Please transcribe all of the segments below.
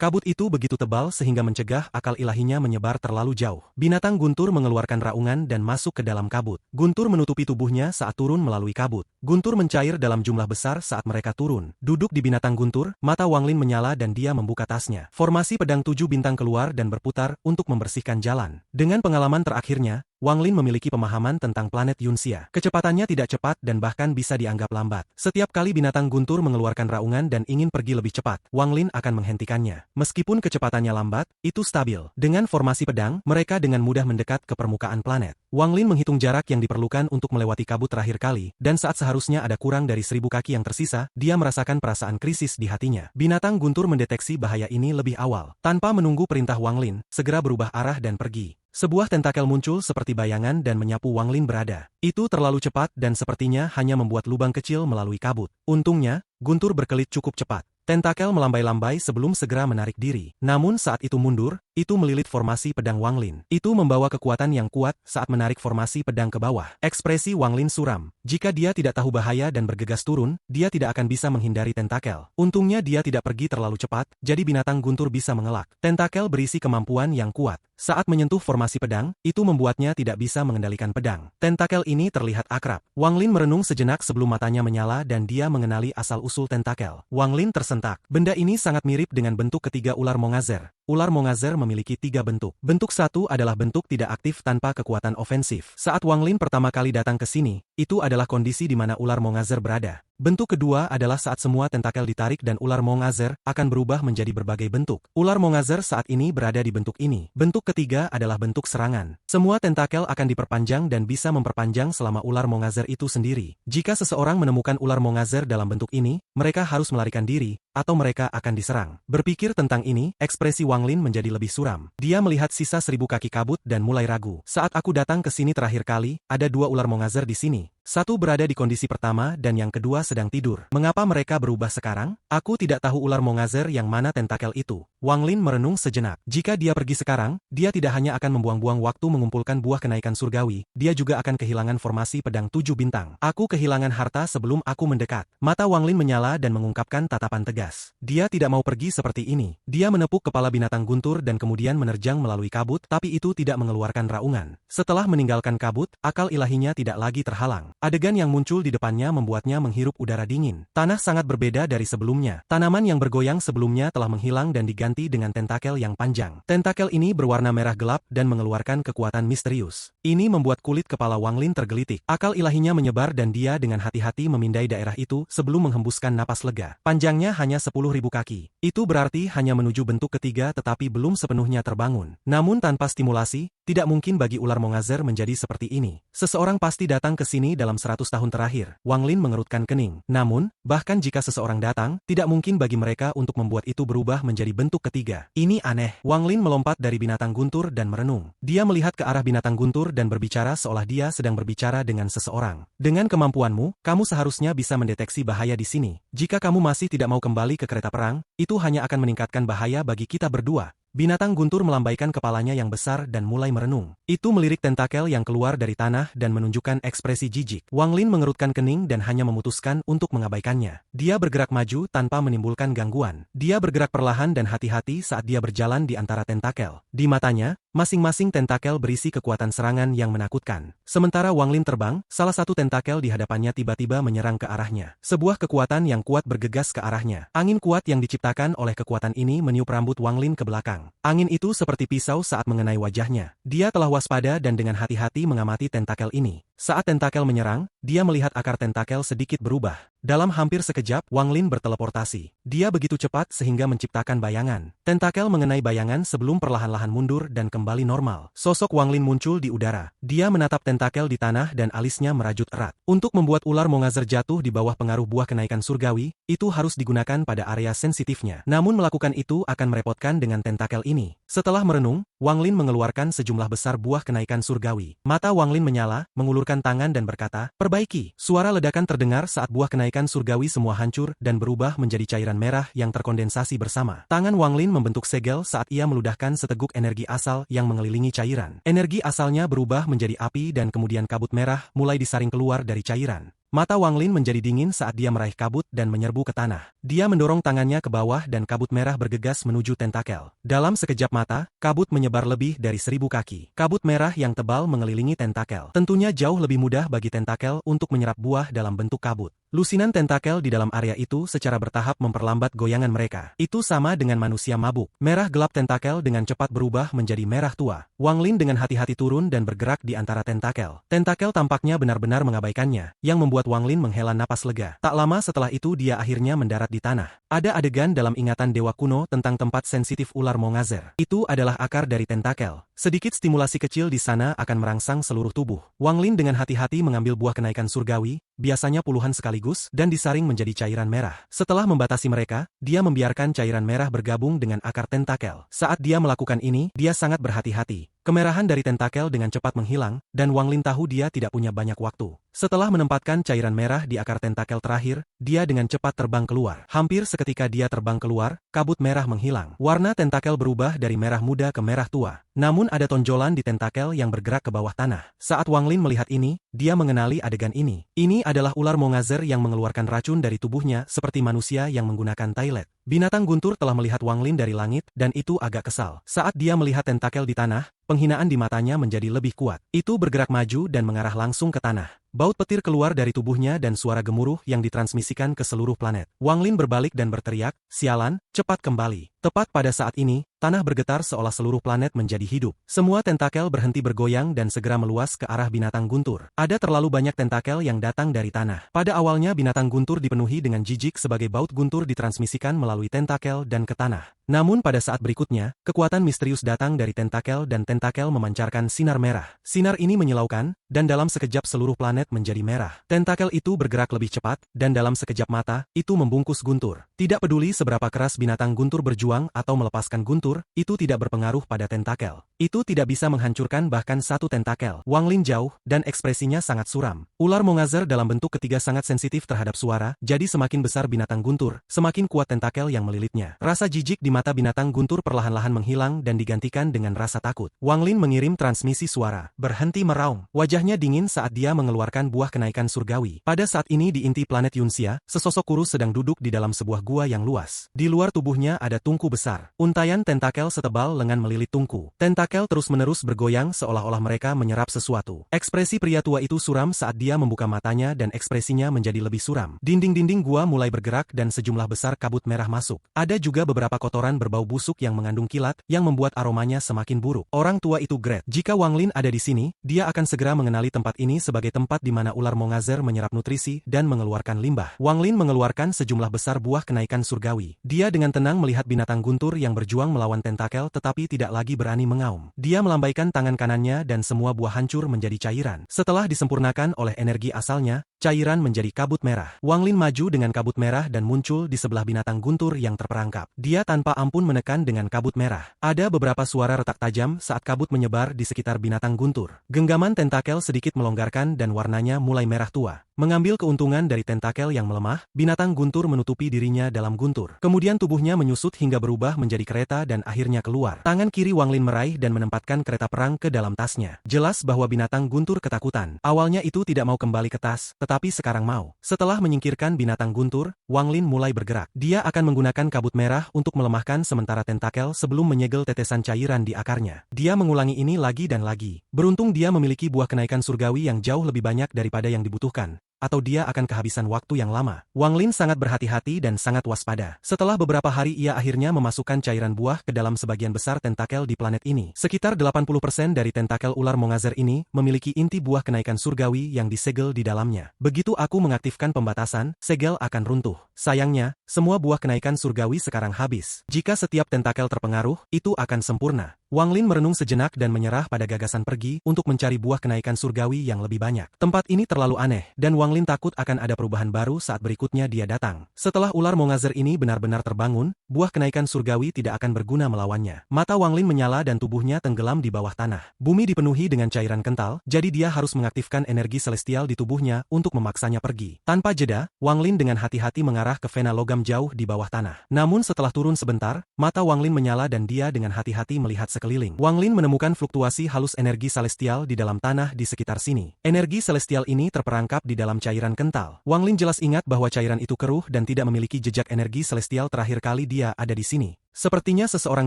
Kabut itu begitu tebal sehingga mencegah akal ilahinya menyebar terlalu jauh. Binatang guntur mengeluarkan raungan dan masuk ke dalam kabut. Guntur menutupi tubuhnya saat turun melalui kabut. Guntur mencair dalam jumlah besar saat mereka turun. Duduk di binatang guntur, mata Wang Lin menyala dan dia membuka tasnya. Formasi pedang 7 bintang keluar dan berputar untuk membersihkan jalan. Dengan pengalaman terakhirnya, Wang Lin memiliki pemahaman tentang planet Yunxia. Kecepatannya tidak cepat dan bahkan bisa dianggap lambat. Setiap kali binatang guntur mengeluarkan raungan dan ingin pergi lebih cepat, Wang Lin akan menghentikannya. Meskipun kecepatannya lambat, itu stabil. Dengan formasi pedang, mereka dengan mudah mendekat ke permukaan planet. Wang Lin menghitung jarak yang diperlukan untuk melewati kabut terakhir kali, dan saat seharusnya ada kurang dari 1000 kaki yang tersisa, dia merasakan perasaan krisis di hatinya. Binatang guntur mendeteksi bahaya ini lebih awal. Tanpa menunggu perintah Wang Lin, segera berubah arah dan pergi. Sebuah tentakel muncul seperti bayangan dan menyapu Wang Lin berada. Itu terlalu cepat dan sepertinya hanya membuat lubang kecil melalui kabut. Untungnya, guntur berkelit cukup cepat. Tentakel melambai-lambai sebelum segera menarik diri. Namun saat itu mundur, itu melilit formasi pedang Wang Lin. Itu membawa kekuatan yang kuat saat menarik formasi pedang ke bawah. Ekspresi Wang Lin suram. Jika dia tidak tahu bahaya dan bergegas turun, dia tidak akan bisa menghindari tentakel. Untungnya dia tidak pergi terlalu cepat, jadi binatang guntur bisa mengelak. Tentakel berisi kemampuan yang kuat. Saat menyentuh formasi pedang, itu membuatnya tidak bisa mengendalikan pedang. Tentakel ini terlihat akrab. Wang Lin merenung sejenak sebelum matanya menyala dan dia mengenali asal-usul tentakel. Wang Lin tersentak. Benda ini sangat mirip dengan bentuk ketiga ular Mongazer. Ular Mongazer memiliki 3 bentuk. Bentuk 1 adalah bentuk tidak aktif tanpa kekuatan ofensif. Saat Wang Lin pertama kali datang ke sini, itu adalah kondisi di mana ular Mongazer berada. Bentuk kedua adalah saat semua tentakel ditarik dan ular Mongazer akan berubah menjadi berbagai bentuk. Ular Mongazer saat ini berada di bentuk ini. Bentuk ketiga adalah bentuk serangan. Semua tentakel akan diperpanjang dan bisa memperpanjang selama ular Mongazer itu sendiri. Jika seseorang menemukan ular Mongazer dalam bentuk ini, mereka harus melarikan diri, atau mereka akan diserang. Berpikir tentang ini, ekspresi Wang Lin menjadi lebih suram. Dia melihat sisa 1000 kaki kabut dan mulai ragu. Saat aku datang ke sini terakhir kali, ada 2 ular Mongazer di sini. Satu berada di kondisi pertama dan yang kedua sedang tidur. Mengapa mereka berubah sekarang? Aku tidak tahu ular Mongazer yang mana tentakel itu. Wang Lin merenung sejenak. Jika dia pergi sekarang, dia tidak hanya akan membuang-buang waktu mengumpulkan buah kenaikan surgawi, dia juga akan kehilangan formasi pedang 7 bintang. Aku kehilangan harta sebelum aku mendekat. Mata Wang Lin menyala dan mengungkapkan tatapan tegas. Dia tidak mau pergi seperti ini. Dia menepuk kepala binatang guntur dan kemudian menerjang melalui kabut, tapi itu tidak mengeluarkan raungan. Setelah meninggalkan kabut, akal ilahinya tidak lagi terhalang. Adegan yang muncul di depannya membuatnya menghirup udara dingin. Tanah sangat berbeda dari sebelumnya. Tanaman yang bergoyang sebelumnya telah menghilang dan diganti dengan tentakel yang panjang. Tentakel ini berwarna merah gelap dan mengeluarkan kekuatan misterius. Ini membuat kulit kepala Wang Lin tergelitik. Akal ilahinya menyebar dan dia dengan hati-hati memindai daerah itu sebelum menghembuskan napas lega. Panjangnya hanya 10.000 kaki. Itu berarti hanya menuju bentuk ketiga tetapi belum sepenuhnya terbangun. Namun tanpa stimulasi, tidak mungkin bagi ular Mongazer menjadi seperti ini. Seseorang pasti datang ke sini dalam 100 tahun terakhir. Wang Lin mengerutkan kening. Namun, bahkan jika seseorang datang, tidak mungkin bagi mereka untuk membuat itu berubah menjadi bentuk ketiga. Ini aneh. Wang Lin melompat dari binatang guntur dan merenung. Dia melihat ke arah binatang guntur dan berbicara seolah dia sedang berbicara dengan seseorang. Dengan kemampuanmu, kamu seharusnya bisa mendeteksi bahaya di sini. Jika kamu masih tidak mau kembali ke kereta perang, itu hanya akan meningkatkan bahaya bagi kita berdua. Binatang guntur melambaikan kepalanya yang besar dan mulai merenung. Itu melirik tentakel yang keluar dari tanah dan menunjukkan ekspresi jijik. Wang Lin mengerutkan kening dan hanya memutuskan untuk mengabaikannya. Dia bergerak maju tanpa menimbulkan gangguan. Dia bergerak perlahan dan hati-hati saat dia berjalan di antara tentakel. Di matanya, masing-masing tentakel berisi kekuatan serangan yang menakutkan. Sementara Wang Lin terbang, salah satu tentakel di hadapannya tiba-tiba menyerang ke arahnya. Sebuah kekuatan yang kuat bergegas ke arahnya. Angin kuat yang diciptakan oleh kekuatan ini meniup rambut Wang Lin ke belakang. Angin itu seperti pisau saat mengenai wajahnya. Dia telah waspada dan dengan hati-hati mengamati tentakel ini. Saat tentakel menyerang, dia melihat akar tentakel sedikit berubah. Dalam hampir sekejap, Wang Lin berteleportasi. Dia begitu cepat sehingga menciptakan bayangan. Tentakel mengenai bayangan sebelum perlahan-lahan mundur dan kembali normal. Sosok Wang Lin muncul di udara. Dia menatap tentakel di tanah dan alisnya merajut erat. Untuk membuat ular Mongazer jatuh di bawah pengaruh buah kenaikan surgawi, itu harus digunakan pada area sensitifnya. Namun melakukan itu akan merepotkan dengan tentakel ini. Setelah merenung, Wang Lin mengeluarkan sejumlah besar buah kenaikan surgawi. Mata Wang Lin menyala, mengulurkan tangan dan berkata, "Perbaiki." Suara ledakan terdengar saat buah kenaikan surgawi semua hancur dan berubah menjadi cairan merah yang terkondensasi bersama. Tangan Wang Lin membentuk segel saat ia meludahkan seteguk energi asal yang mengelilingi cairan. Energi asalnya berubah menjadi api dan kemudian kabut merah mulai disaring keluar dari cairan. Mata Wang Lin menjadi dingin saat dia meraih kabut dan menyerbu ke tanah. Dia mendorong tangannya ke bawah dan kabut merah bergegas menuju tentakel. Dalam sekejap mata, kabut menyebar lebih dari 1000 kaki. Kabut merah yang tebal mengelilingi tentakel. Tentunya jauh lebih mudah bagi tentakel untuk menyerap buah dalam bentuk kabut. Lusinan tentakel di dalam area itu secara bertahap memperlambat goyangan mereka. Itu sama dengan manusia mabuk. Merah gelap tentakel dengan cepat berubah menjadi merah tua. Wang Lin dengan hati-hati turun dan bergerak di antara tentakel. Tentakel tampaknya benar-benar mengabaikannya, yang membuat Wang Lin menghela napas lega. Tak lama setelah itu dia akhirnya mendarat di tanah. Ada adegan dalam ingatan dewa kuno tentang tempat sensitif ular Mongazer. Itu adalah akar dari tentakel. Sedikit stimulasi kecil di sana akan merangsang seluruh tubuh. Wang Lin dengan hati-hati mengambil buah kenaikan surgawi, biasanya puluhan sekaligus, dan disaring menjadi cairan merah. Setelah membatasi mereka, dia membiarkan cairan merah bergabung dengan akar tentakel. Saat dia melakukan ini, dia sangat berhati-hati. Kemerahan dari tentakel dengan cepat menghilang, dan Wang Lin tahu dia tidak punya banyak waktu. Setelah menempatkan cairan merah di akar tentakel terakhir, dia dengan cepat terbang keluar. Hampir seketika dia terbang keluar, kabut merah menghilang. Warna tentakel berubah dari merah muda ke merah tua. Namun ada tonjolan di tentakel yang bergerak ke bawah tanah. Saat Wang Lin melihat ini, dia mengenali adegan ini. Ini adalah ular Mongazer yang mengeluarkan racun dari tubuhnya seperti manusia yang menggunakan toilet. Binatang guntur telah melihat Wang Lin dari langit, dan itu agak kesal. Saat dia melihat tentakel di tanah, penghinaan di matanya menjadi lebih kuat. Itu bergerak maju dan mengarah langsung ke tanah. Baut petir keluar dari tubuhnya dan suara gemuruh yang ditransmisikan ke seluruh planet. Wang Lin berbalik dan berteriak, "Sialan, cepat kembali." Tepat pada saat ini, tanah bergetar seolah seluruh planet menjadi hidup. Semua tentakel berhenti bergoyang dan segera meluas ke arah binatang guntur. Ada terlalu banyak tentakel yang datang dari tanah. Pada awalnya binatang guntur dipenuhi dengan jijik sebagai baut guntur ditransmisikan melalui tentakel dan ke tanah. Namun pada saat berikutnya, kekuatan misterius datang dari tentakel dan tentakel memancarkan sinar merah. Sinar ini menyilaukan, dan dalam sekejap seluruh planet menjadi merah. Tentakel itu bergerak lebih cepat, dan dalam sekejap mata, itu membungkus guntur. Tidak peduli seberapa keras binatang guntur berjuang atau melepaskan guntur, itu tidak berpengaruh pada tentakel. Itu tidak bisa menghancurkan bahkan satu tentakel. Wang Lin jauh, dan ekspresinya sangat suram. Ular Mongazer dalam bentuk ketiga sangat sensitif terhadap suara, jadi semakin besar binatang guntur, semakin kuat tentakel yang melilitnya. Rasa jijik di mata binatang guntur perlahan-lahan menghilang dan digantikan dengan rasa takut. Wang Lin mengirim transmisi suara. Berhenti meraung. Wajahnya dingin saat dia mengeluarkan buah kenaikan surgawi. Pada saat ini di inti planet Yunxia, sesosok kurus sedang duduk di dalam sebuah gua yang luas. Di luar tubuhnya ada tungku besar. Untaian tentakel setebal lengan melilit tungku. Tentakel terus-menerus bergoyang seolah-olah mereka menyerap sesuatu. Ekspresi pria tua itu suram saat dia membuka matanya dan ekspresinya menjadi lebih suram. Dinding-dinding gua mulai bergerak dan sejumlah besar kabut merah masuk. Ada juga beberapa kotoran berbau busuk yang mengandung kilat, yang membuat aromanya semakin buruk. Orang tua itu Gret. Jika Wang Lin ada di sini, dia akan segera mengenali tempat ini sebagai tempat di mana ular Mongazer menyerap nutrisi dan mengeluarkan limbah. Wang Lin mengeluarkan sejumlah besar buah kenaikan surgawi. Dia dengan tenang melihat binatang guntur yang berjuang melawan tentakel tetapi tidak lagi berani mengaum. Dia melambaikan tangan kanannya dan semua buah hancur menjadi cairan. Setelah disempurnakan oleh energi asalnya, cairan menjadi kabut merah. Wang Lin maju dengan kabut merah dan muncul di sebelah binatang guntur yang terperangkap. Dia tanpa ampun menekan dengan kabut merah. Ada beberapa suara retak tajam saat kabut menyebar di sekitar binatang guntur. Genggaman tentakel sedikit melonggarkan dan warnanya mulai merah tua. Mengambil keuntungan dari tentakel yang melemah, binatang guntur menutupi dirinya dalam guntur. Kemudian tubuhnya menyusut hingga berubah menjadi kereta dan akhirnya keluar. Tangan kiri Wang Lin meraih dan menempatkan kereta perang ke dalam tasnya. Jelas bahwa binatang guntur ketakutan. Awalnya itu tidak mau kembali ke tas, tetapi sekarang mau. Setelah menyingkirkan binatang guntur, Wang Lin mulai bergerak. Dia akan menggunakan kabut merah untuk melemahkan sementara tentakel sebelum menyegel tetesan cairan di akarnya. Dia mengulangi ini lagi dan lagi. Beruntung dia memiliki buah kenaikan surgawi yang jauh lebih banyak daripada yang dibutuhkan, atau dia akan kehabisan waktu yang lama. Wang Lin sangat berhati-hati dan sangat waspada. Setelah beberapa hari ia akhirnya memasukkan cairan buah ke dalam sebagian besar tentakel di planet ini. Sekitar 80% dari tentakel ular Mongazer ini memiliki inti buah kenaikan surgawi yang disegel di dalamnya. Begitu aku mengaktifkan pembatasan, segel akan runtuh. Sayangnya, semua buah kenaikan surgawi sekarang habis. Jika setiap tentakel terpengaruh, itu akan sempurna. Wang Lin merenung sejenak dan menyerah pada gagasan pergi untuk mencari buah kenaikan surgawi yang lebih banyak. Tempat ini terlalu aneh, dan Wang Lin takut akan ada perubahan baru saat berikutnya dia datang. Setelah ular Mongazer ini benar-benar terbangun, buah kenaikan surgawi tidak akan berguna melawannya. Mata Wang Lin menyala dan tubuhnya tenggelam di bawah tanah. Bumi dipenuhi dengan cairan kental, jadi dia harus mengaktifkan energi celestial di tubuhnya untuk memaksanya pergi. Tanpa jeda, Wang Lin dengan hati-hati mengarah ke vena logam jauh di bawah tanah. Namun setelah turun sebentar, mata Wang Lin menyala dan dia dengan hati-hati melihat sekeliling. Wang Lin menemukan fluktuasi halus energi celestial di dalam tanah di sekitar sini. Energi celestial ini terperangkap di dalam cairan kental. Wang Lin jelas ingat bahwa cairan itu keruh dan tidak memiliki jejak energi celestial terakhir kali dia ada di sini. Sepertinya seseorang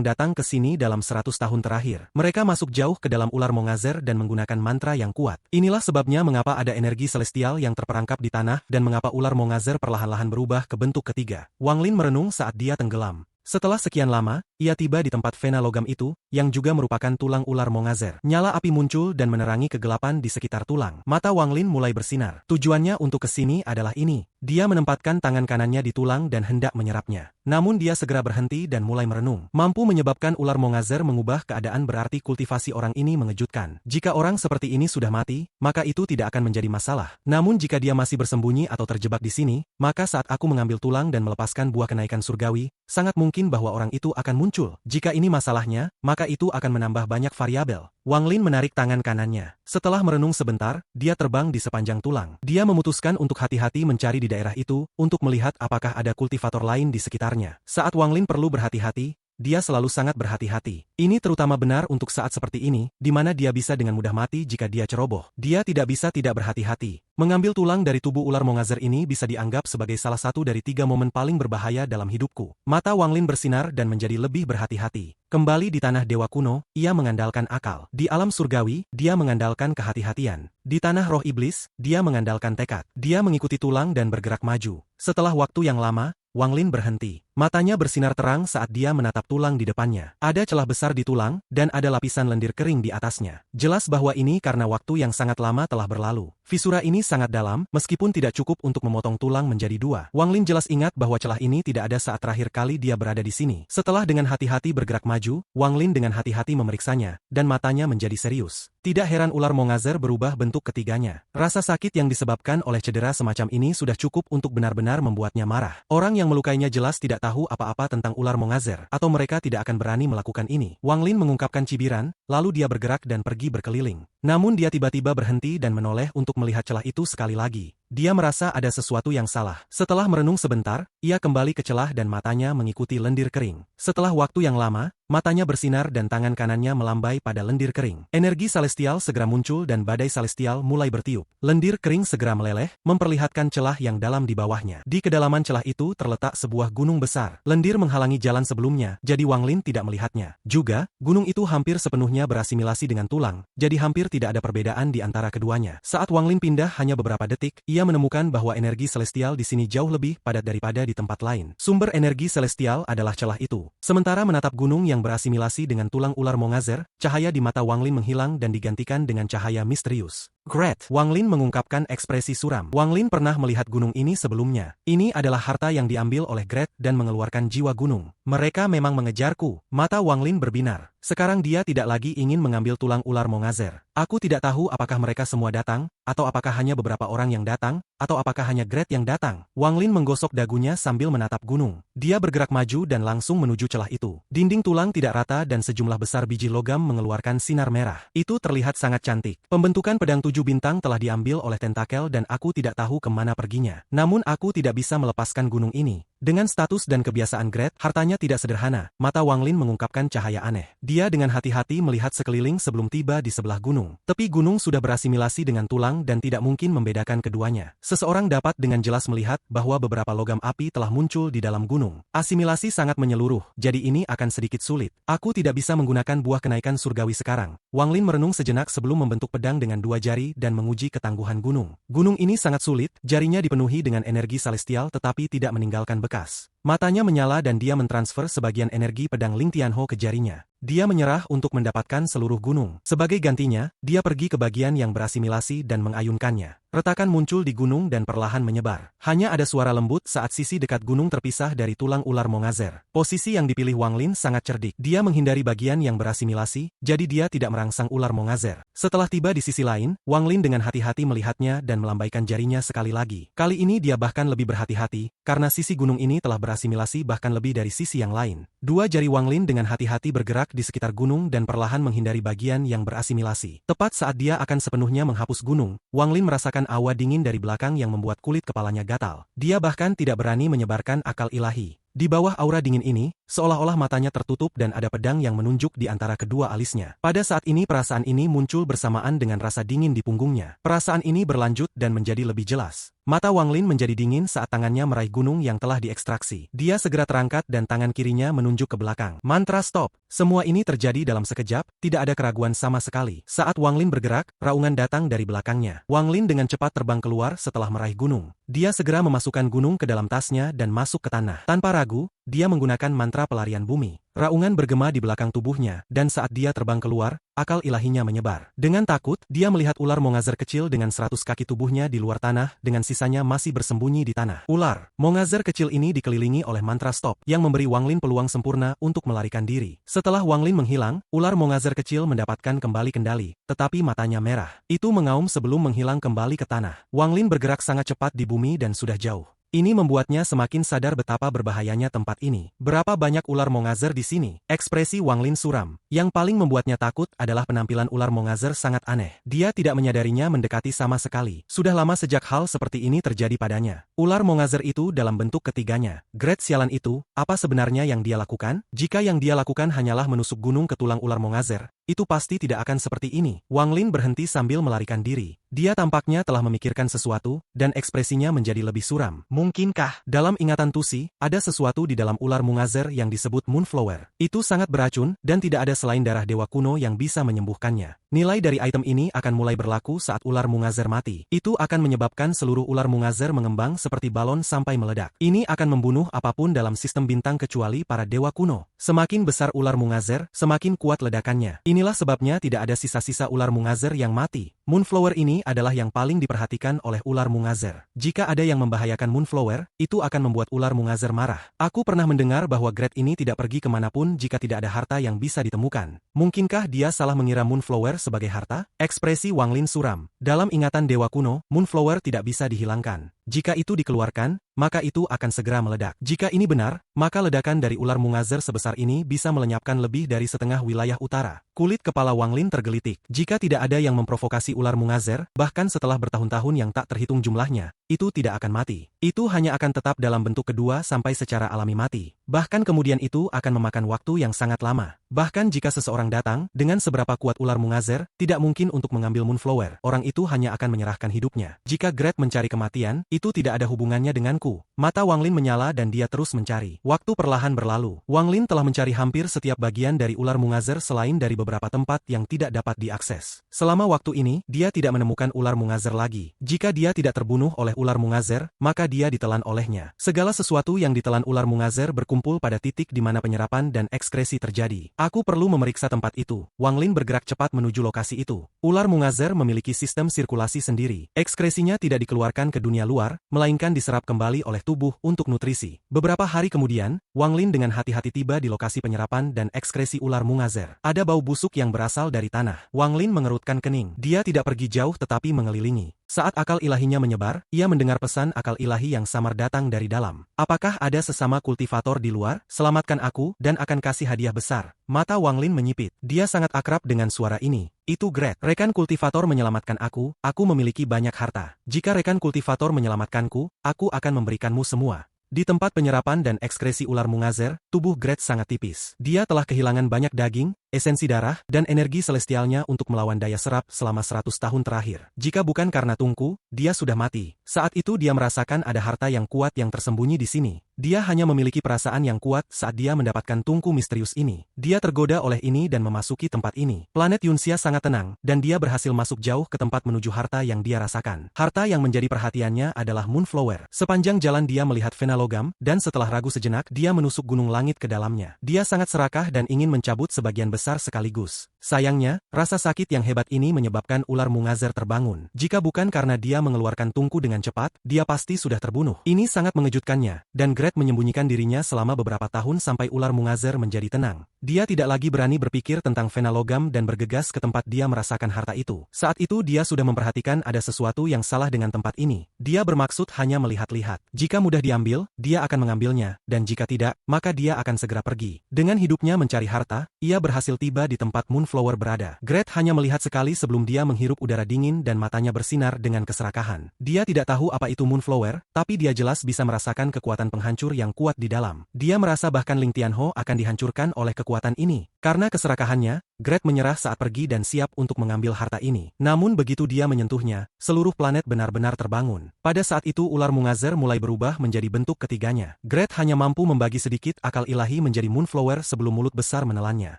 datang ke sini dalam 100 tahun terakhir. Mereka masuk jauh ke dalam ular mongazer dan menggunakan mantra yang kuat. Inilah sebabnya mengapa ada energi celestial yang terperangkap di tanah dan mengapa ular mongazer perlahan-lahan berubah ke bentuk ketiga. Wang Lin merenung saat dia tenggelam. Setelah sekian lama, ia tiba di tempat vena logam itu, yang juga merupakan tulang ular mongazer. Nyala api muncul dan menerangi kegelapan di sekitar tulang. Mata Wang Lin mulai bersinar. Tujuannya untuk ke sini adalah ini. Dia menempatkan tangan kanannya di tulang dan hendak menyerapnya. Namun dia segera berhenti dan mulai merenung. Mampu menyebabkan ular mongazer mengubah keadaan berarti kultivasi orang ini mengejutkan. Jika orang seperti ini sudah mati, maka itu tidak akan menjadi masalah. Namun jika dia masih bersembunyi atau terjebak di sini, maka saat aku mengambil tulang dan melepaskan buah kenaikan surgawi, sangat mungkin bahwa orang itu akan muncul. Jika ini masalahnya, maka itu akan menambah banyak variabel. Wang Lin menarik tangan kanannya. Setelah merenung sebentar, dia terbang di sepanjang tulang. Dia memutuskan untuk hati-hati mencari di daerah itu, untuk melihat apakah ada kultivator lain di sekitarnya. Saat Wang Lin perlu berhati-hati, dia selalu sangat berhati-hati. Ini terutama benar untuk saat seperti ini, di mana dia bisa dengan mudah mati jika dia ceroboh. Dia tidak bisa tidak berhati-hati. Mengambil tulang dari tubuh ular mongazer ini bisa dianggap sebagai salah satu dari 3 momen paling berbahaya dalam hidupku. Mata Wang Lin bersinar dan menjadi lebih berhati-hati. Kembali di tanah dewa kuno, ia mengandalkan akal. Di alam surgawi, dia mengandalkan kehati-hatian. Di tanah roh iblis, dia mengandalkan tekad. Dia mengikuti tulang dan bergerak maju. Setelah waktu yang lama, Wang Lin berhenti. Matanya bersinar terang saat dia menatap tulang di depannya. Ada celah besar di tulang, dan ada lapisan lendir kering di atasnya. Jelas bahwa ini karena waktu yang sangat lama telah berlalu. Fisura ini sangat dalam, meskipun tidak cukup untuk memotong tulang menjadi 2. Wang Lin jelas ingat bahwa celah ini tidak ada saat terakhir kali dia berada di sini. Setelah dengan hati-hati bergerak maju, Wang Lin dengan hati-hati memeriksanya, dan matanya menjadi serius. Tidak heran ular mongazer berubah bentuk ketiganya. Rasa sakit yang disebabkan oleh cedera semacam ini sudah cukup untuk benar-benar membuatnya marah. Orang yang melukainya jelas tidak tahu apa-apa tentang ular mongazer, atau mereka tidak akan berani melakukan ini. Wang Lin mengungkapkan cibiran, lalu dia bergerak dan pergi berkeliling. Namun dia tiba-tiba berhenti dan menoleh untuk melihat celah itu sekali lagi. Dia merasa ada sesuatu yang salah. Setelah merenung sebentar, ia kembali ke celah dan matanya mengikuti lendir kering. Setelah waktu yang lama, matanya bersinar dan tangan kanannya melambai pada lendir kering. Energi celestial segera muncul dan badai celestial mulai bertiup. Lendir kering segera meleleh, memperlihatkan celah yang dalam di bawahnya. Di kedalaman celah itu terletak sebuah gunung besar. Lendir menghalangi jalan sebelumnya, jadi Wang Lin tidak melihatnya. Juga, gunung itu hampir sepenuhnya berasimilasi dengan tulang, jadi hampir tidak ada perbedaan di antara keduanya. Saat Wang Lin pindah hanya beberapa detik, ia menemukan bahwa energi celestial di sini jauh lebih padat daripada di tempat lain. Sumber energi celestial adalah celah itu. Sementara menatap gunung yang berasimilasi dengan tulang ular mongazer, cahaya di mata Wang Lin menghilang dan digantikan dengan cahaya misterius. Great! Wang Lin mengungkapkan ekspresi suram. Wang Lin pernah melihat gunung ini sebelumnya. Ini adalah harta yang diambil oleh Great dan mengeluarkan jiwa gunung. Mereka memang mengejarku. Mata Wang Lin berbinar. Sekarang dia tidak lagi ingin mengambil tulang ular mongazer. Aku tidak tahu apakah mereka semua datang, atau apakah hanya beberapa orang yang datang, atau apakah hanya Great yang datang. Wang Lin menggosok dagunya sambil menatap gunung. Dia bergerak maju dan langsung menuju celah itu. Dinding tulang tidak rata dan sejumlah besar biji logam mengeluarkan sinar merah. Itu terlihat sangat cantik. Pembentukan pedang 7 bintang telah diambil oleh tentakel dan aku tidak tahu kemana perginya. Namun aku tidak bisa melepaskan gunung ini. Dengan status dan kebiasaan Great, hartanya tidak sederhana. Mata Wang Lin mengungkapkan cahaya aneh. Dia dengan hati-hati melihat sekeliling sebelum tiba di sebelah gunung. Tepi gunung sudah berasimilasi dengan tulang dan tidak mungkin membedakan keduanya. Seseorang dapat dengan jelas melihat bahwa beberapa logam api telah muncul di dalam gunung. Asimilasi sangat menyeluruh, jadi ini akan sedikit sulit. Aku tidak bisa menggunakan buah kenaikan surgawi sekarang. Wang Lin merenung sejenak sebelum membentuk pedang dengan 2 jari dan menguji ketangguhan gunung. Gunung ini sangat sulit, jarinya dipenuhi dengan energi celestial tetapi tidak meninggalkan bekas. Matanya menyala dan dia mentransfer sebagian energi pedang Ling Tianho ke jarinya. Dia menyerah untuk mendapatkan seluruh gunung. Sebagai gantinya, dia pergi ke bagian yang berasimilasi dan mengayunkannya. Retakan muncul di gunung dan perlahan menyebar. Hanya ada suara lembut saat sisi dekat gunung terpisah dari tulang ular mongazer. Posisi yang dipilih Wang Lin sangat cerdik. Dia menghindari bagian yang berasimilasi, jadi dia tidak merangsang ular mongazer. Setelah tiba di sisi lain, Wang Lin dengan hati-hati melihatnya dan melambaikan jarinya sekali lagi. Kali ini dia bahkan lebih berhati-hati, karena sisi gunung ini telah berasimilasi bahkan lebih dari sisi yang lain. 2 jari Wang Lin dengan hati-hati bergerak di sekitar gunung dan perlahan menghindari bagian yang berasimilasi. Tepat saat dia akan sepenuhnya menghapus gunung, Wang Lin merasakan awa dingin dari belakang yang membuat kulit kepalanya gatal. Dia bahkan tidak berani menyebarkan akal ilahi. Di bawah aura dingin ini, seolah-olah matanya tertutup dan ada pedang yang menunjuk di antara kedua alisnya. Pada saat ini perasaan ini muncul bersamaan dengan rasa dingin di punggungnya. Perasaan ini berlanjut dan menjadi lebih jelas. Mata Wang Lin menjadi dingin saat tangannya meraih gunung yang telah diekstraksi. Dia segera terangkat dan tangan kirinya menunjuk ke belakang. Mantra stop. Semua ini terjadi dalam sekejap, tidak ada keraguan sama sekali. Saat Wang Lin bergerak, raungan datang dari belakangnya. Wang Lin dengan cepat terbang keluar setelah meraih gunung. Dia segera memasukkan gunung ke dalam tasnya dan masuk ke tanah. Tanpa ragu, dia menggunakan mantra pelarian bumi. Raungan bergema di belakang tubuhnya, dan saat dia terbang keluar, akal ilahinya menyebar. Dengan takut, dia melihat ular mongazer kecil dengan 100 kaki tubuhnya di luar tanah, dengan sisanya masih bersembunyi di tanah. Ular mongazer kecil ini dikelilingi oleh mantra stop, yang memberi Wang Lin peluang sempurna untuk melarikan diri. Setelah Wang Lin menghilang, ular mongazer kecil mendapatkan kembali kendali, tetapi matanya merah. Itu mengaum sebelum menghilang kembali ke tanah. Wang Lin bergerak sangat cepat di bumi dan sudah jauh. Ini membuatnya semakin sadar betapa berbahayanya tempat ini. Berapa banyak ular mongazer di sini? Ekspresi Wang Lin suram. Yang paling membuatnya takut adalah penampilan ular mongazer sangat aneh. Dia tidak menyadarinya mendekati sama sekali. Sudah lama sejak hal seperti ini terjadi padanya. Ular mongazer itu dalam bentuk ketiganya. Great sialan itu, apa sebenarnya yang dia lakukan? Jika yang dia lakukan hanyalah menusuk gunung ke tulang ular mongazer, itu pasti tidak akan seperti ini. Wang Lin berhenti sambil melarikan diri. Dia tampaknya telah memikirkan sesuatu, dan ekspresinya menjadi lebih suram. Mungkinkah, dalam ingatan Tusi, ada sesuatu di dalam ular mongazer yang disebut Moonflower? Itu sangat beracun, dan tidak ada selain darah dewa kuno yang bisa menyembuhkannya. Nilai dari item ini akan mulai berlaku saat ular mongazer mati. Itu akan menyebabkan seluruh ular mongazer mengembang seperti balon sampai meledak. Ini akan membunuh apapun dalam sistem bintang kecuali para dewa kuno. Semakin besar ular mongazer, semakin kuat ledakannya. Inilah sebabnya tidak ada sisa-sisa ular mongazer yang mati. Moonflower ini adalah yang paling diperhatikan oleh ular mongazer. Jika ada yang membahayakan Moonflower, itu akan membuat ular mongazer marah. Aku pernah mendengar bahwa Great ini tidak pergi kemanapun jika tidak ada harta yang bisa ditemukan. Mungkinkah dia salah mengira Moonflower sebagai harta? Ekspresi Wang Lin suram. Dalam ingatan dewa kuno, Moonflower tidak bisa dihilangkan. Jika itu dikeluarkan, maka itu akan segera meledak. Jika ini benar, maka ledakan dari ular mongazer sebesar ini bisa melenyapkan lebih dari setengah wilayah utara. Kulit kepala Wang Lin tergelitik. Jika tidak ada yang memprovokasi ular mongazer, bahkan setelah bertahun-tahun yang tak terhitung jumlahnya, itu tidak akan mati. Itu hanya akan tetap dalam bentuk kedua sampai secara alami mati. Bahkan kemudian itu akan memakan waktu yang sangat lama. Bahkan jika seseorang datang, dengan seberapa kuat ular mongazer, tidak mungkin untuk mengambil Moonflower. Orang itu hanya akan menyerahkan hidupnya. Jika Great mencari kematian, itu tidak ada hubungannya denganku. Mata Wang Lin menyala dan dia terus mencari. Waktu perlahan berlalu. Wang Lin telah mencari hampir setiap bagian dari ular mongazer selain dari beberapa tempat yang tidak dapat diakses. Selama waktu ini, dia tidak menemukan ular mongazer lagi. Jika dia tidak terbunuh oleh ular mongazer, maka dia ditelan olehnya. Segala sesuatu yang ditelan ular mongazer berkumpul pada titik di mana penyerapan dan ekskresi terjadi. Aku perlu memeriksa tempat itu. Wang Lin bergerak cepat menuju lokasi itu. Ular mongazer memiliki sistem sirkulasi sendiri. Ekskresinya tidak dikeluarkan ke dunia luar, melainkan diserap kembali oleh tubuh untuk nutrisi. Beberapa hari kemudian, Wang Lin dengan hati-hati tiba di lokasi penyerapan dan ekskresi ular mongazer. Ada bau busuk yang berasal dari tanah. Wang Lin mengerutkan kening. Dia tidak pergi jauh tetapi mengelilingi. Saat akal ilahinya menyebar, ia mendengar pesan akal ilahi yang samar datang dari dalam. Apakah ada sesama kultivator di luar? Selamatkan aku, dan akan kasih hadiah besar. Mata Wang Lin menyipit. Dia sangat akrab dengan suara ini. Itu Great. Rekan kultivator menyelamatkan aku memiliki banyak harta. Jika rekan kultivator menyelamatkanku, aku akan memberikanmu semua. Di tempat penyerapan dan ekskresi ular mongazer, tubuh Great sangat tipis. Dia telah kehilangan banyak daging, esensi darah, dan energi celestialnya untuk melawan daya serap selama 100 tahun terakhir. Jika bukan karena tungku, dia sudah mati. Saat itu dia merasakan ada harta yang kuat yang tersembunyi di sini. Dia hanya memiliki perasaan yang kuat saat dia mendapatkan tungku misterius ini. Dia tergoda oleh ini dan memasuki tempat ini. Planet Yunxia sangat tenang, dan dia berhasil masuk jauh ke tempat menuju harta yang dia rasakan. Harta yang menjadi perhatiannya adalah Moonflower. Sepanjang jalan dia melihat Fenalogam, dan setelah ragu sejenak, dia menusuk gunung langit ke dalamnya. Dia sangat serakah dan ingin mencabut sebagian besar sekaligus. Sayangnya, rasa sakit yang hebat ini menyebabkan ular mongazer terbangun. Jika bukan karena dia mengeluarkan tungku dengan cepat, dia pasti sudah terbunuh. Ini sangat mengejutkannya, dan Great menyembunyikan dirinya selama beberapa tahun sampai ular mongazer menjadi tenang. Dia tidak lagi berani berpikir tentang Fenalogam dan bergegas ke tempat dia merasakan harta itu. Saat itu dia sudah memperhatikan ada sesuatu yang salah dengan tempat ini. Dia bermaksud hanya melihat-lihat. Jika mudah diambil, dia akan mengambilnya, dan jika tidak, maka dia akan segera pergi. Dengan hidupnya mencari harta, ia berhasil berhasil tiba di tempat Moonflower berada. Gret hanya melihat sekali sebelum dia menghirup udara dingin dan matanya bersinar dengan keserakahan. Dia tidak tahu apa itu Moonflower, tapi dia jelas bisa merasakan kekuatan penghancur yang kuat di dalam. Dia merasa bahkan Ling Tianho akan dihancurkan oleh kekuatan ini. Karena keserakahannya, Gret menyerah saat pergi dan siap untuk mengambil harta ini. Namun begitu dia menyentuhnya, seluruh planet benar-benar terbangun. Pada saat itu ular Mungazer mulai berubah menjadi bentuk ketiganya. Gret hanya mampu membagi sedikit akal ilahi menjadi Moonflower sebelum mulut besar menelannya.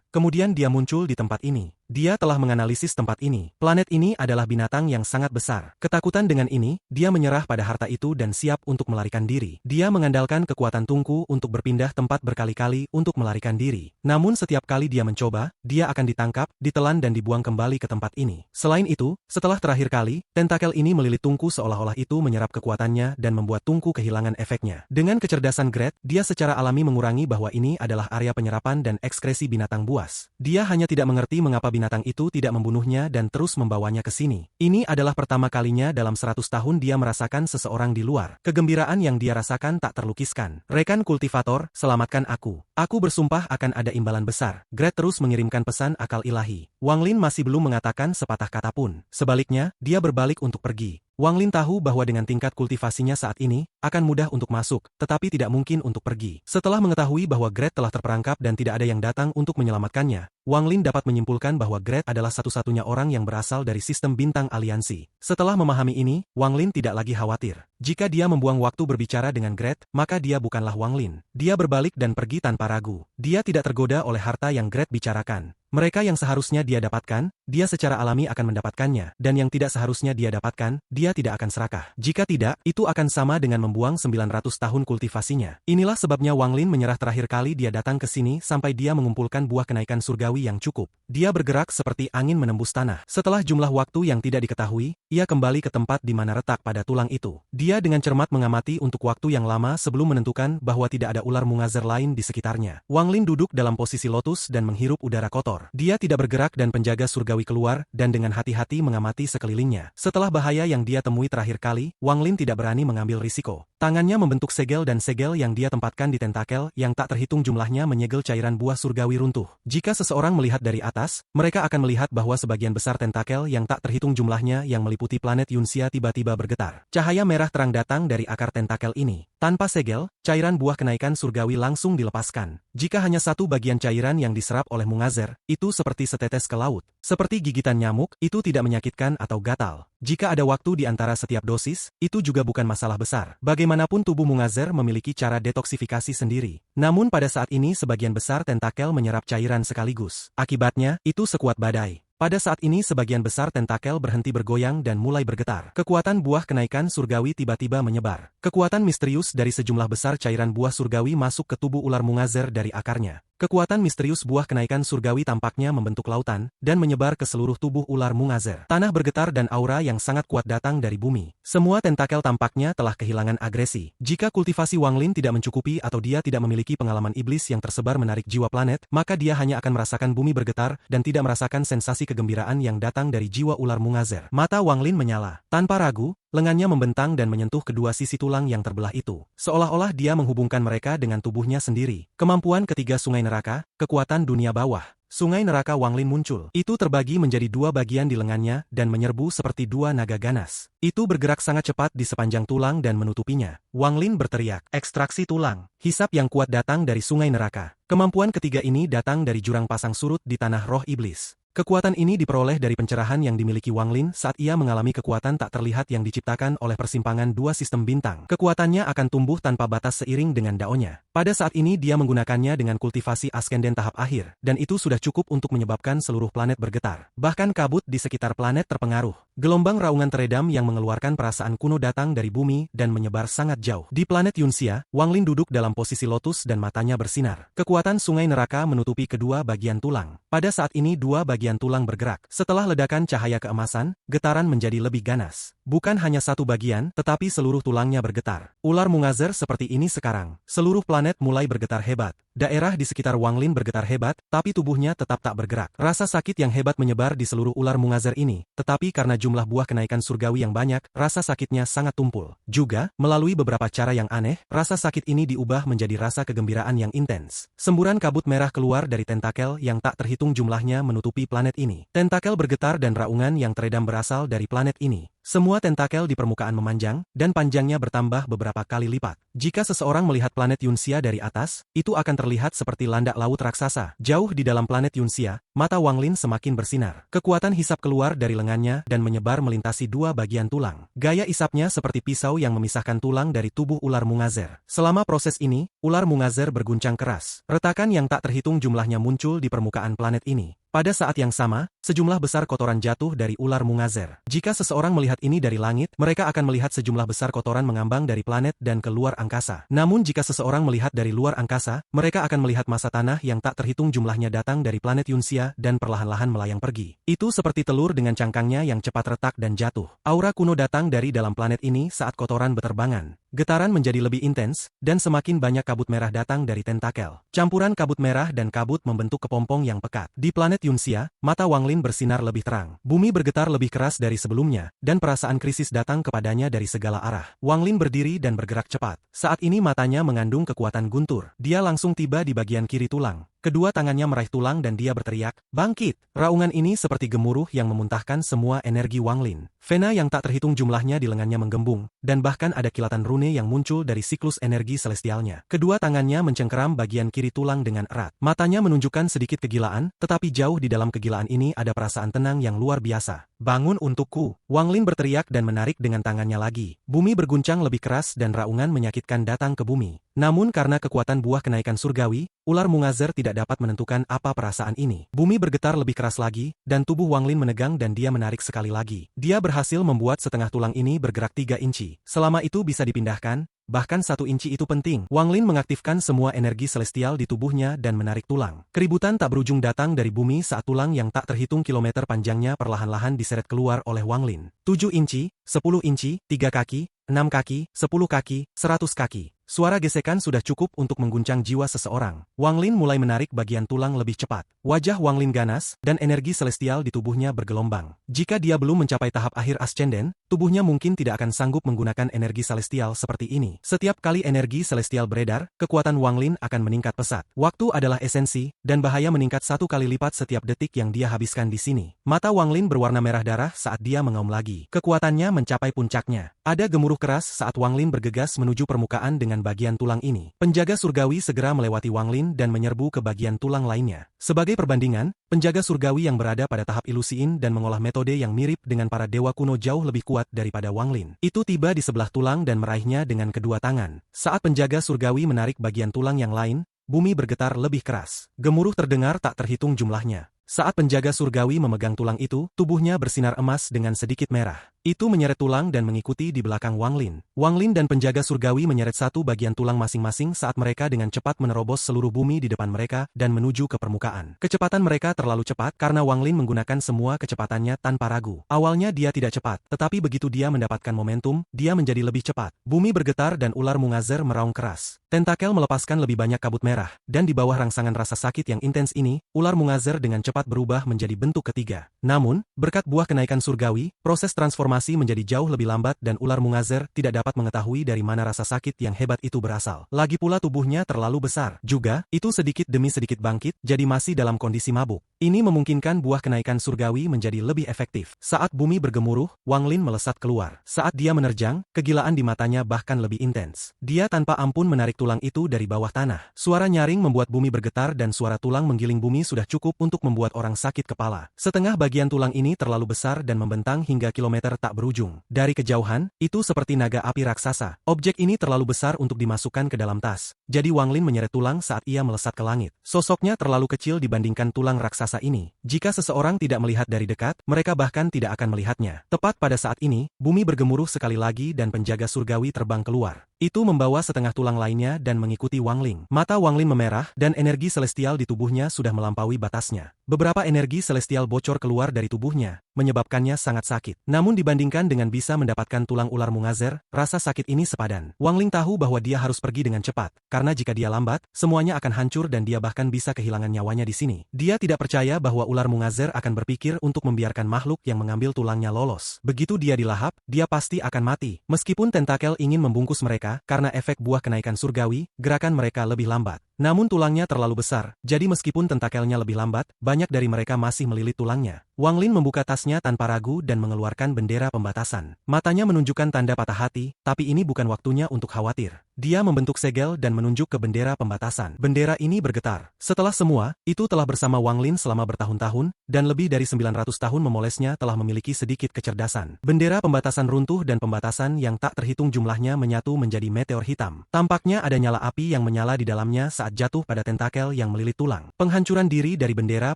Kemudian dia muncul di tempat ini. Dia telah menganalisis tempat ini. Planet ini adalah binatang yang sangat besar. Ketakutan dengan ini, dia menyerah pada harta itu dan siap untuk melarikan diri. Dia mengandalkan kekuatan tungku untuk berpindah tempat berkali-kali untuk melarikan diri. Namun setiap kali dia mencoba, dia akan ditangkap, ditelan dan dibuang kembali ke tempat ini. Selain itu, setelah terakhir kali, tentakel ini melilit tungku seolah-olah itu menyerap kekuatannya dan membuat tungku kehilangan efeknya. Dengan kecerdasan Gret, dia secara alami mengurangi bahwa ini adalah area penyerapan dan ekskresi binatang buas. Dia hanya tidak mengerti mengapa binatang itu tidak membunuhnya dan terus membawanya ke sini. Ini adalah pertama kalinya dalam 100 tahun dia merasakan seseorang di luar. Kegembiraan yang dia rasakan tak terlukiskan. Rekan kultivator, selamatkan aku. Aku bersumpah akan ada imbalan besar. Gret terus mengirimkan pesan akal ilahi. Wang Lin masih belum mengatakan sepatah kata pun. Sebaliknya, dia berbalik untuk pergi. Wang Lin tahu bahwa dengan tingkat kultivasinya saat ini, akan mudah untuk masuk, tetapi tidak mungkin untuk pergi. Setelah mengetahui bahwa Gret telah terperangkap dan tidak ada yang datang untuk menyelamatkannya, Wang Lin dapat menyimpulkan bahwa Gret adalah satu-satunya orang yang berasal dari sistem bintang aliansi. Setelah memahami ini, Wang Lin tidak lagi khawatir. Jika dia membuang waktu berbicara dengan Gret, maka dia bukanlah Wang Lin. Dia berbalik dan pergi tanpa ragu. Dia tidak tergoda oleh harta yang Gret bicarakan. Mereka yang seharusnya dia dapatkan, dia secara alami akan mendapatkannya, dan yang tidak seharusnya dia dapatkan, dia tidak akan serakah. Jika tidak, itu akan sama dengan membuang 900 tahun kultivasinya. Inilah sebabnya Wang Lin menyerah terakhir kali dia datang ke sini sampai dia mengumpulkan buah kenaikan surgawi yang cukup. Dia bergerak seperti angin menembus tanah. Setelah jumlah waktu yang tidak diketahui, ia kembali ke tempat di mana retak pada tulang itu. Dia dengan cermat mengamati untuk waktu yang lama sebelum menentukan bahwa tidak ada ular Mungazer lain di sekitarnya. Wang Lin duduk dalam posisi lotus dan menghirup udara kotor. Dia tidak bergerak dan penjaga surgawi keluar dan dengan hati-hati mengamati sekelilingnya. Setelah bahaya yang dia temui terakhir kali, Wang Lin tidak berani mengambil risiko. Tangannya membentuk segel dan segel yang dia tempatkan di tentakel yang tak terhitung jumlahnya menyegel cairan buah surgawi runtuh. Jika seseorang melihat dari atas, mereka akan melihat bahwa sebagian besar tentakel yang tak terhitung jumlahnya yang meliputi planet Yunxia tiba-tiba bergetar. Cahaya merah terang datang dari akar tentakel ini. Tanpa segel, cairan buah kenaikan surgawi langsung dilepaskan. Jika hanya satu bagian cairan yang diserap oleh Mungazer, itu seperti setetes ke laut. Seperti gigitan nyamuk, itu tidak menyakitkan atau gatal. Jika ada waktu di antara setiap dosis, itu juga bukan masalah besar. Bagaimanapun tubuh Mungazer memiliki cara detoksifikasi sendiri. Namun pada saat ini sebagian besar tentakel menyerap cairan sekaligus. Akibatnya, itu sekuat badai. Pada saat ini sebagian besar tentakel berhenti bergoyang dan mulai bergetar. Kekuatan buah kenaikan surgawi tiba-tiba menyebar. Kekuatan misterius dari sejumlah besar cairan buah surgawi masuk ke tubuh ular Mungazer dari akarnya. Kekuatan misterius buah kenaikan surgawi tampaknya membentuk lautan, dan menyebar ke seluruh tubuh ular Mungazer. Tanah bergetar dan aura yang sangat kuat datang dari bumi. Semua tentakel tampaknya telah kehilangan agresi. Jika kultivasi Wang Lin tidak mencukupi atau dia tidak memiliki pengalaman iblis yang tersebar menarik jiwa planet, maka dia hanya akan merasakan bumi bergetar dan tidak merasakan sensasi kegembiraan yang datang dari jiwa ular Mungazer. Mata Wang Lin menyala. Tanpa ragu, lengannya membentang dan menyentuh kedua sisi tulang yang terbelah itu. Seolah-olah dia menghubungkan mereka dengan tubuhnya sendiri. Kemampuan ketiga sungai neraka, kekuatan dunia bawah. Sungai neraka Wang Lin muncul. Itu terbagi menjadi dua bagian di lengannya dan menyerbu seperti dua naga ganas. Itu bergerak sangat cepat di sepanjang tulang dan menutupinya. Wang Lin berteriak, ekstraksi tulang. Hisap yang kuat datang dari sungai neraka. Kemampuan ketiga ini datang dari jurang pasang surut di tanah roh iblis. Kekuatan ini diperoleh dari pencerahan yang dimiliki Wang Lin saat ia mengalami kekuatan tak terlihat yang diciptakan oleh persimpangan dua sistem bintang. Kekuatannya akan tumbuh tanpa batas seiring dengan daonya. Pada saat ini dia menggunakannya dengan kultivasi Askenden tahap akhir, dan itu sudah cukup untuk menyebabkan seluruh planet bergetar. Bahkan kabut di sekitar planet terpengaruh. Gelombang raungan teredam yang mengeluarkan perasaan kuno datang dari bumi dan menyebar sangat jauh. Di planet Yunxia, Wang Lin duduk dalam posisi lotus dan matanya bersinar. Kekuatan sungai neraka menutupi kedua bagian tulang. Pada saat ini dua bagian tulang bergerak. Setelah ledakan cahaya keemasan, getaran menjadi lebih ganas. Bukan hanya satu bagian, tetapi seluruh tulangnya bergetar. Ular Mungazer seperti ini sekarang. Seluruh planet mulai bergetar hebat. Daerah di sekitar Wang Lin bergetar hebat, tapi tubuhnya tetap tak bergerak. Rasa sakit yang hebat menyebar di seluruh ular Mungazer ini, tetapi karena jumlah buah kenaikan surgawi yang banyak, rasa sakitnya sangat tumpul. Juga, melalui beberapa cara yang aneh, rasa sakit ini diubah menjadi rasa kegembiraan yang intens. Semburan kabut merah keluar dari tentakel yang tak terhitung jumlahnya menutupi planet ini. Tentakel bergetar dan raungan yang teredam berasal dari planet ini. Semua tentakel di permukaan memanjang, dan panjangnya bertambah beberapa kali lipat. Jika seseorang melihat planet Yunxia dari atas, itu akan terlihat seperti landak laut raksasa. Jauh di dalam planet Yunxia, mata Wang Lin semakin bersinar. Kekuatan hisap keluar dari lengannya dan menyebar melintasi dua bagian tulang. Gaya isapnya seperti pisau yang memisahkan tulang dari tubuh ular Mungazer. Selama proses ini, ular Mungazer berguncang keras. Retakan yang tak terhitung jumlahnya muncul di permukaan planet ini. Pada saat yang sama, sejumlah besar kotoran jatuh dari ular Mungazer. Jika seseorang melihat ini dari langit, mereka akan melihat sejumlah besar kotoran mengambang dari planet dan ke luar angkasa. Namun jika seseorang melihat dari luar angkasa, mereka akan melihat massa tanah yang tak terhitung jumlahnya datang dari planet Yunxia dan perlahan-lahan melayang pergi. Itu seperti telur dengan cangkangnya yang cepat retak dan jatuh. Aura kuno datang dari dalam planet ini saat kotoran beterbangan. Getaran menjadi lebih intens, dan semakin banyak kabut merah datang dari tentakel. Campuran kabut merah dan kabut membentuk kepompong yang pekat. Di planet Yunxia, mata Wang Lin bersinar lebih terang. Bumi bergetar lebih keras dari sebelumnya, dan perasaan krisis datang kepadanya dari segala arah. Wang Lin berdiri dan bergerak cepat. Saat ini matanya mengandung kekuatan guntur. Dia langsung tiba di bagian kiri tulang. Kedua tangannya meraih tulang dan dia berteriak, "Bangkit!" Raungan ini seperti gemuruh yang memuntahkan semua energi Wang Lin. Vena yang tak terhitung jumlahnya di lengannya menggembung, dan bahkan ada kilatan rune yang muncul dari siklus energi celestialnya. Kedua tangannya mencengkeram bagian kiri tulang dengan erat. Matanya menunjukkan sedikit kegilaan, tetapi jauh di dalam kegilaan ini ada perasaan tenang yang luar biasa. "Bangun untukku!" Wang Lin berteriak dan menarik dengan tangannya lagi. Bumi berguncang lebih keras dan raungan menyakitkan datang ke bumi. Namun karena kekuatan buah kenaikan surgawi, ular Mungazer tidak dapat menentukan apa perasaan ini. Bumi bergetar lebih keras lagi, dan tubuh Wang Lin menegang dan dia menarik sekali lagi. Dia berhasil membuat setengah tulang ini bergerak 3 inci. Selama itu bisa dipindahkan, bahkan 1 inci itu penting. Wang Lin mengaktifkan semua energi celestial di tubuhnya dan menarik tulang. Keributan tak berujung datang dari bumi saat tulang yang tak terhitung kilometer panjangnya perlahan-lahan diseret keluar oleh Wang Lin. 7 inci, 10 inci, 3 kaki, 6 kaki, 10 kaki, 100 kaki. Suara gesekan sudah cukup untuk mengguncang jiwa seseorang. Wang Lin mulai menarik bagian tulang lebih cepat. Wajah Wang Lin ganas, dan energi celestial di tubuhnya bergelombang. Jika dia belum mencapai tahap akhir ascenden, tubuhnya mungkin tidak akan sanggup menggunakan energi celestial seperti ini. Setiap kali energi celestial beredar, kekuatan Wang Lin akan meningkat pesat. Waktu adalah esensi, dan bahaya meningkat 1 kali lipat setiap detik yang dia habiskan di sini. Mata Wang Lin berwarna merah darah saat dia mengaum lagi. Kekuatannya mencapai puncaknya. Ada gemuruh keras saat Wang Lin bergegas menuju permukaan dengan bagian tulang ini. Penjaga surgawi segera melewati Wang Lin dan menyerbu ke bagian tulang lainnya. Sebagai perbandingan, penjaga surgawi yang berada pada tahap ilusiin dan mengolah metode yang mirip dengan para dewa kuno jauh lebih kuat daripada Wang Lin. Itu tiba di sebelah tulang dan meraihnya dengan kedua tangan. Saat penjaga surgawi menarik bagian tulang yang lain, bumi bergetar lebih keras. Gemuruh terdengar tak terhitung jumlahnya. Saat penjaga surgawi memegang tulang itu, tubuhnya bersinar emas dengan sedikit merah. Itu menyeret tulang dan mengikuti di belakang Wang Lin. Wang Lin dan penjaga surgawi menyeret satu bagian tulang masing-masing saat mereka dengan cepat menerobos seluruh bumi di depan mereka dan menuju ke permukaan. Kecepatan mereka terlalu cepat karena Wang Lin menggunakan semua kecepatannya tanpa ragu. Awalnya dia tidak cepat, tetapi begitu dia mendapatkan momentum, dia menjadi lebih cepat. Bumi bergetar dan ular Mungazer meraung keras. Tentakel melepaskan lebih banyak kabut merah, dan di bawah rangsangan rasa sakit yang intens ini, ular Mungazer dengan cepat berubah menjadi bentuk ketiga. Namun, berkat buah kenaikan surgawi, proses transformasi menjadi jauh lebih lambat dan ular Mungazer tidak dapat mengetahui dari mana rasa sakit yang hebat itu berasal. Lagi pula tubuhnya terlalu besar. Juga, itu sedikit demi sedikit bangkit, jadi masih dalam kondisi mabuk. Ini memungkinkan buah kenaikan surgawi menjadi lebih efektif. Saat bumi bergemuruh, Wang Lin melesat keluar. Saat dia menerjang, kegilaan di matanya bahkan lebih intens. Dia tanpa ampun menarik tulang itu dari bawah tanah. Suara nyaring membuat bumi bergetar dan suara tulang menggiling bumi sudah cukup untuk membuat orang sakit kepala. Setengah bagian tulang ini terlalu besar dan membentang hingga kilometer tak berujung. Dari kejauhan, itu seperti naga api raksasa. Objek ini terlalu besar untuk dimasukkan ke dalam tas. Jadi Wang Lin menyeret tulang saat ia melesat ke langit. Sosoknya terlalu kecil dibandingkan tulang raksasa ini. Jika seseorang tidak melihat dari dekat, mereka bahkan tidak akan melihatnya. Tepat pada saat ini, bumi bergemuruh sekali lagi dan penjaga surgawi terbang keluar. Itu membawa setengah tulang lainnya dan mengikuti Wang Ling. Mata Wang Ling memerah, dan energi celestial di tubuhnya sudah melampaui batasnya. Beberapa energi celestial bocor keluar dari tubuhnya, menyebabkannya sangat sakit. Namun dibandingkan dengan bisa mendapatkan tulang ular Mungazer, rasa sakit ini sepadan. Wang Ling tahu bahwa dia harus pergi dengan cepat, karena jika dia lambat, semuanya akan hancur dan dia bahkan bisa kehilangan nyawanya di sini. Dia tidak percaya bahwa ular Mungazer akan berpikir untuk membiarkan makhluk yang mengambil tulangnya lolos. Begitu dia dilahap, dia pasti akan mati. Meskipun tentakel ingin membungkus mereka, karena efek buah kenaikan surgawi, gerakan mereka lebih lambat. Namun tulangnya terlalu besar, jadi meskipun tentakelnya lebih lambat, banyak dari mereka masih melilit tulangnya. Wang Lin membuka tasnya tanpa ragu dan mengeluarkan bendera pembatasan. Matanya menunjukkan tanda patah hati, tapi ini bukan waktunya untuk khawatir. Dia membentuk segel dan menunjuk ke bendera pembatasan. Bendera ini bergetar. Setelah semua, itu telah bersama Wang Lin selama bertahun-tahun, dan lebih dari 900 tahun memolesnya telah memiliki sedikit kecerdasan. Bendera pembatasan runtuh dan pembatasan yang tak terhitung jumlahnya menyatu menjadi meteor hitam. Tampaknya ada nyala api yang menyala di dalamnya saat jatuh pada tentakel yang melilit tulang. Penghancuran diri dari bendera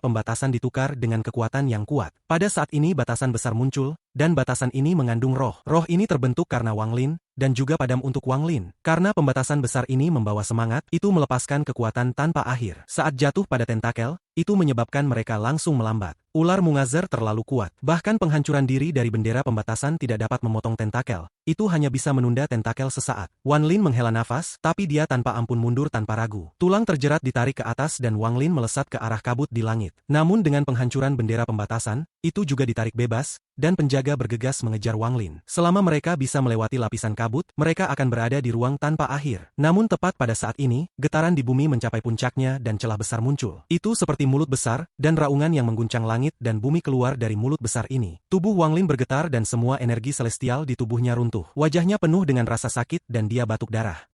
pembatasan ditukar dengan kekuatan yang kuat. Pada saat ini batasan besar muncul, dan batasan ini mengandung roh. Roh ini terbentuk karena Wang Lin, dan juga padam untuk Wang Lin. Karena pembatasan besar ini membawa semangat, itu melepaskan kekuatan tanpa akhir. Saat jatuh pada tentakel, itu menyebabkan mereka langsung melambat. Ular Mungazer terlalu kuat. Bahkan penghancuran diri dari bendera pembatasan tidak dapat memotong tentakel. Itu hanya bisa menunda tentakel sesaat. Wang Lin menghela nafas, tapi dia tanpa ampun mundur tanpa ragu. Tulang terjerat ditarik ke atas dan Wang Lin melesat ke arah kabut di langit. Namun dengan penghancuran bendera pembatasan, itu juga ditarik bebas, dan penjaga bergegas mengejar Wang Lin. Selama mereka bisa melewati lapisan kabut, mereka akan berada di ruang tanpa akhir. Namun tepat pada saat ini, getaran di bumi mencapai puncaknya dan celah besar muncul. Itu seperti mulut besar, dan raungan yang mengguncang langit dan bumi keluar dari mulut besar ini. Tubuh Wang Lin bergetar dan semua energi celestial di tubuhnya runtuh. Wajahnya penuh dengan rasa sakit dan dia batuk darah.